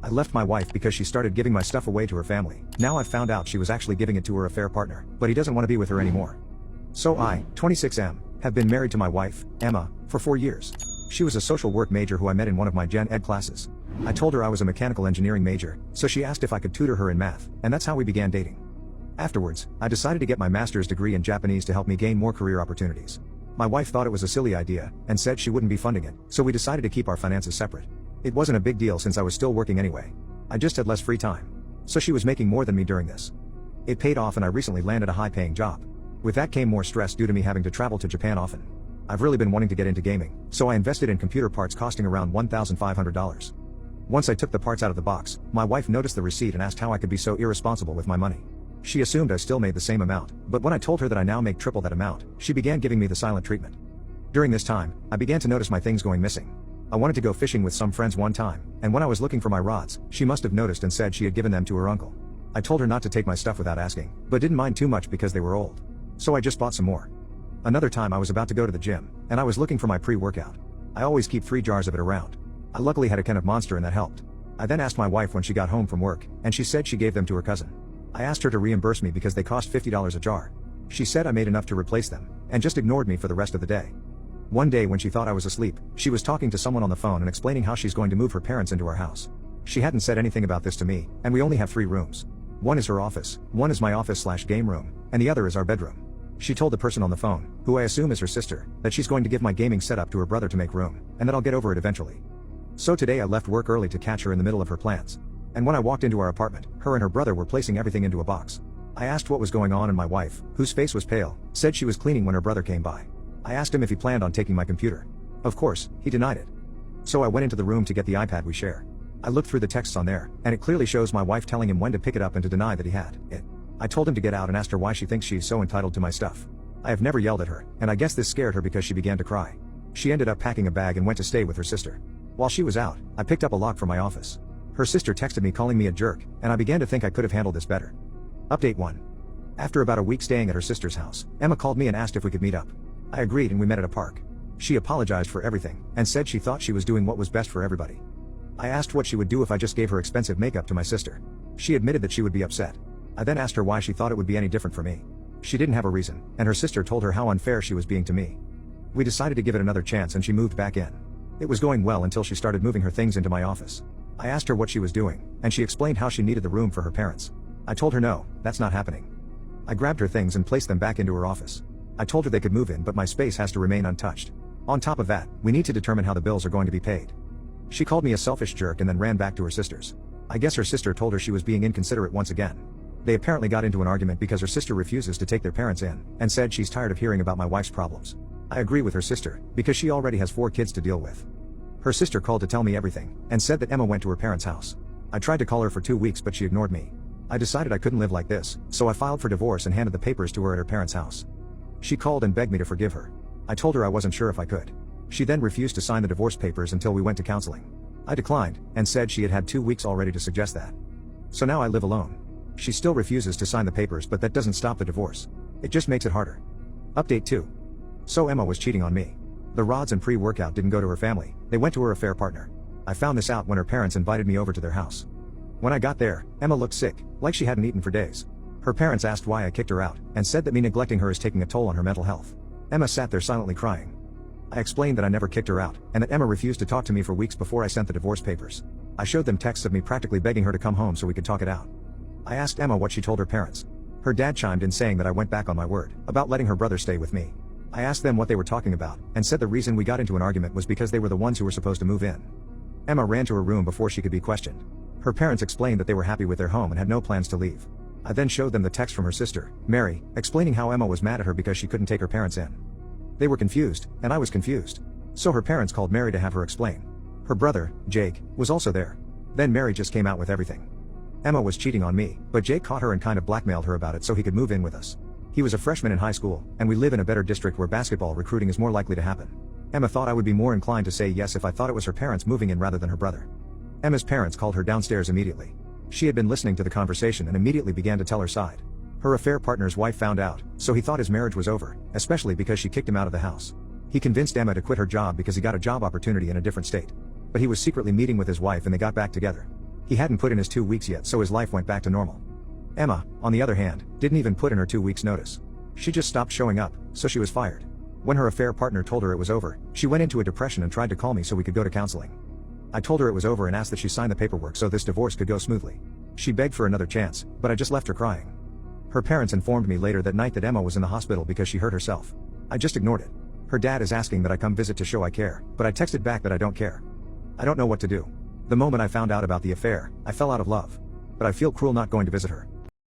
I left my wife because she started giving my stuff away to her family. Now I've found out she was actually giving it to her affair partner, but he doesn't want to be with her anymore. So I, 26M, have been married to my wife, Emma, for 4 years. She was a social work major who I met in one of my gen ed classes. I told her I was a mechanical engineering major, so she asked if I could tutor her in math, and that's how we began dating. Afterwards, I decided to get my master's degree in Japanese to help me gain more career opportunities. My wife thought it was a silly idea, and said she wouldn't be funding it, so we decided to keep our finances separate. It wasn't a big deal since I was still working anyway. I just had less free time. So she was making more than me during this. It paid off and I recently landed a high-paying job. With that came more stress due to me having to travel to Japan often. I've really been wanting to get into gaming, so I invested in computer parts costing around $1,500. Once I took the parts out of the box, my wife noticed the receipt and asked how I could be so irresponsible with my money. She assumed I still made the same amount, but when I told her that I now make triple that amount, she began giving me the silent treatment. During this time, I began to notice my things going missing. I wanted to go fishing with some friends one time, and when I was looking for my rods, she must have noticed and said she had given them to her uncle. I told her not to take my stuff without asking, but didn't mind too much because they were old. So I just bought some more. Another time I was about to go to the gym, and I was looking for my pre-workout. I always keep 3 jars of it around. I luckily had a can of Monster and that helped. I then asked my wife when she got home from work, and she said she gave them to her cousin. I asked her to reimburse me because they cost $50 a jar. She said I made enough to replace them, and just ignored me for the rest of the day. One day when she thought I was asleep, she was talking to someone on the phone and explaining how she's going to move her parents into our house. She hadn't said anything about this to me, and we only have 3 rooms. One is her office, one is my office/game room, and the other is our bedroom. She told the person on the phone, who I assume is her sister, that she's going to give my gaming setup to her brother to make room, and that I'll get over it eventually. So today I left work early to catch her in the middle of her plans. And when I walked into our apartment, her and her brother were placing everything into a box. I asked what was going on and my wife, whose face was pale, said she was cleaning when her brother came by. I asked him if he planned on taking my computer. Of course, he denied it. So I went into the room to get the iPad we share. I looked through the texts on there, and it clearly shows my wife telling him when to pick it up and to deny that he had it. I told him to get out and asked her why she thinks she is so entitled to my stuff. I have never yelled at her, and I guess this scared her because she began to cry. She ended up packing a bag and went to stay with her sister. While she was out, I picked up a lock from my office. Her sister texted me calling me a jerk, and I began to think I could have handled this better. Update 1. After about a week staying at her sister's house, Emma called me and asked if we could meet up. I agreed and we met at a park. She apologized for everything, and said she thought she was doing what was best for everybody. I asked what she would do if I just gave her expensive makeup to my sister. She admitted that she would be upset. I then asked her why she thought it would be any different for me. She didn't have a reason, and her sister told her how unfair she was being to me. We decided to give it another chance and she moved back in. It was going well until she started moving her things into my office. I asked her what she was doing, and she explained how she needed the room for her parents. I told her no, that's not happening. I grabbed her things and placed them back into her office. I told her they could move in, but my space has to remain untouched. On top of that, we need to determine how the bills are going to be paid. She called me a selfish jerk and then ran back to her sister's. I guess her sister told her she was being inconsiderate once again. They apparently got into an argument because her sister refuses to take their parents in, and said she's tired of hearing about my wife's problems. I agree with her sister, because she already has 4 kids to deal with. Her sister called to tell me everything, and said that Emma went to her parents' house. I tried to call her for 2 weeks but she ignored me. I decided I couldn't live like this, so I filed for divorce and handed the papers to her at her parents' house. She called and begged me to forgive her. I told her I wasn't sure if I could. She then refused to sign the divorce papers until we went to counseling. I declined, and said she had had 2 weeks already to suggest that. So now I live alone. She still refuses to sign the papers, but that doesn't stop the divorce. It just makes it harder. Update 2. So Emma was cheating on me. The rods and pre-workout didn't go to her family, they went to her affair partner. I found this out when her parents invited me over to their house. When I got there, Emma looked sick, like she hadn't eaten for days. Her parents asked why I kicked her out, and said that me neglecting her is taking a toll on her mental health. Emma sat there silently crying. I explained that I never kicked her out, and that Emma refused to talk to me for weeks before I sent the divorce papers. I showed them texts of me practically begging her to come home so we could talk it out. I asked Emma what she told her parents. Her dad chimed in saying that I went back on my word about letting her brother stay with me. I asked them what they were talking about, and said the reason we got into an argument was because they were the ones who were supposed to move in. Emma ran to her room before she could be questioned. Her parents explained that they were happy with their home and had no plans to leave. I then showed them the text from her sister, Mary, explaining how Emma was mad at her because she couldn't take her parents in. They were confused, and I was confused. So her parents called Mary to have her explain. Her brother, Jake, was also there. Then Mary just came out with everything. Emma was cheating on me, but Jake caught her and kind of blackmailed her about it so he could move in with us. He was a freshman in high school, and we live in a better district where basketball recruiting is more likely to happen. Emma thought I would be more inclined to say yes if I thought it was her parents moving in rather than her brother. Emma's parents called her downstairs immediately. She had been listening to the conversation and immediately began to tell her side. Her affair partner's wife found out, so he thought his marriage was over, especially because she kicked him out of the house. He convinced Emma to quit her job because he got a job opportunity in a different state. But he was secretly meeting with his wife and they got back together. He hadn't put in his 2 weeks yet, so his life went back to normal. Emma, on the other hand, didn't even put in her 2 weeks notice. She just stopped showing up, so she was fired. When her affair partner told her it was over, she went into a depression and tried to call me so we could go to counseling. I told her it was over and asked that she sign the paperwork so this divorce could go smoothly. She begged for another chance, but I just left her crying. Her parents informed me later that night that Emma was in the hospital because she hurt herself. I just ignored it. Her dad is asking that I come visit to show I care, but I texted back that I don't care. I don't know what to do. The moment I found out about the affair, I fell out of love. But I feel cruel not going to visit her.